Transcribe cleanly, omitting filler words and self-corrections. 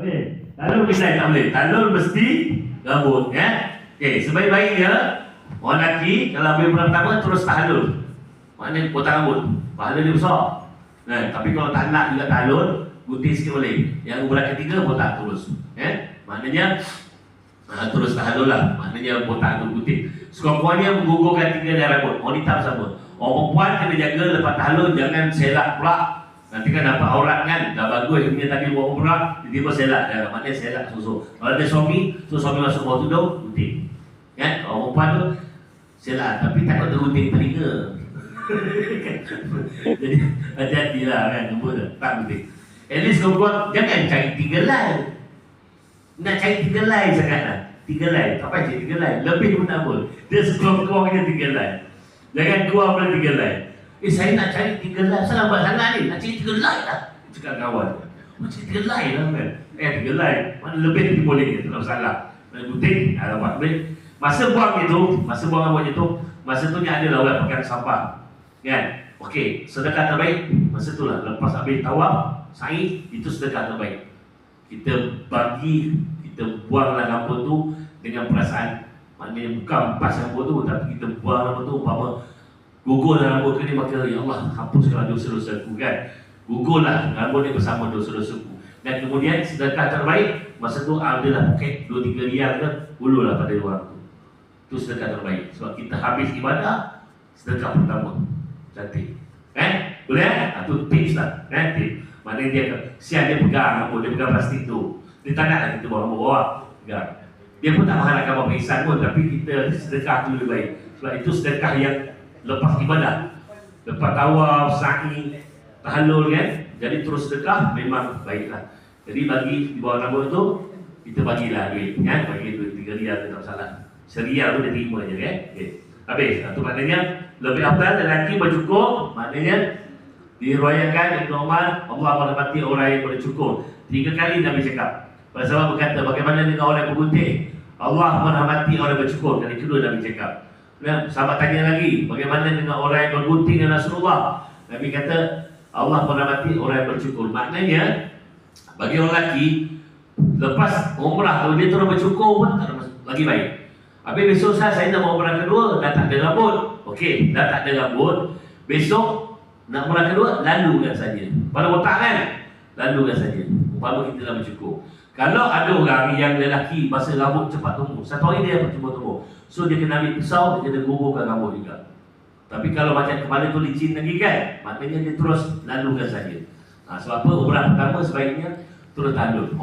Okey, talul pisai tak boleh. Talul mesti rambut, ya. Okey, sebaik-baiknya orang lelaki kalau ambil bulan pertama terus tahalul. Maknanya potong rambut. Pahala dia besar. Tapi kalau tak nak juga tahalul, gunting sikit boleh. Yang bulan ketiga botak terus. Maknanya terus tahalul lah. Maknanya botak tu gunting. Sekurang-kurangnya menggugurkan 3 helai rambut. Wanita sama. Orang perempuan kena jaga lepas tahalul, jangan selak pula. Nanti kan dapat aurat kan. Dah bagus punya tadi buat umrah, tiba-tiba selak. Maknanya selak susu. Kalau ada suami, suami masuk bawah tudung, gunting. Kan? Orang perempuan tu selak, tapi takut tergunting telinga. Jadi hati-hatilah kan, nombor tu tak gunting. At least perempuan jangan cari 3 helai. Nak cari 3 helai sangat lah. 3 helai, tak payah cari 3 helai. Lebih pun tak boleh. Dia sekurang-kurangnya 3 helai. Jangan keluar pada 3 helai. Saya nak cari 3 helai. Salah buat sangat ni. Nak cari 3 helai lah. Cakap kawan. Macam 3 helai lah kan. 3 helai. Mana lebih tu boleh. Tak masalah. Gunting, ada buat boleh. Masa buang rambut itu, masa tu ni adalah orang pegang sampah. Kan? Okey, sedekah terbaik masa tu lah. Lepas habis tawaf, sa'i, itu sedekah terbaik. Kita bagi, kita buanglah rambut tu dengan perasaan. Maknanya bukan pas rambut tu, tapi kita buang rambut tu, umpama gugurlah rambut ke ni, maka ya Allah hapuskanlah dosa-dosaku kan. Gugurlah rambut ni bersama dosa-dosaku. Dan kemudian sedekah terbaik masa tu adalah pakai 2-3 riyal ke, ulurlah pada orang tu. Itu sedekah terbaik. Sebab kita habis ibadah, sedekah pertama. Cantik. Boleh? Itu tips lah. Tips. Maknanya dia siap dia pegang rambut, dia pegang plastik tu. Dia tak nak lah kita bawa rambut bawah. Pegang. Dia pun tak mengharapkan buat ihsan pun, tapi kita sedekah tu lebih baik. Sebab itu sedekah yang lepas ibadah. Lepas tawaf, sa'i, tahalul kan. Jadi terus sedekah memang baiklah. Jadi bagi di bawah rambut tu, kita bagilah duit. Bagi duit 3 riyal tu tak salah. Serial tu dia terima je kan. Habis. Itu maknanya lebih afdal lelaki bercukur. Maknanya diriwayatkan Ibnu Umar, Allah merahmati orang yang bercukur. 3 kali Nabi cakap. Rasulullah berkata, bagaimana dengan orang yang bergunting? Allah merahmati orang yang bercukur. Kali kedua Nabi cakap. Sahabat tanya lagi, bagaimana dengan orang yang bergunting dengan Rasulullah? Nabi kata, Allah merahmati orang yang bercukur. Maknanya bagi orang lelaki, lepas umrah kalau dia terus bercukur pun lagi baik. Habis besok saya nak umrah kedua, dah tak ada rambut. Okey, dah tak ada rambut. Besok nak umrah kedua, lalukan saja. Pada otak kan? Lalukan saja. Umpama kita dah bercukur. Kalau ada orang yang lelaki masa rambut cepat tumbuh, satu hari dia cepat tumbuh. So dia kena ambil pisau, dia kena gugurkan rambut juga. Tapi kalau macam kepala tu licin lagi kan, maknanya dia terus lalukan saja. Sebab apa? Umrah pertama sebaiknya terus tanduk.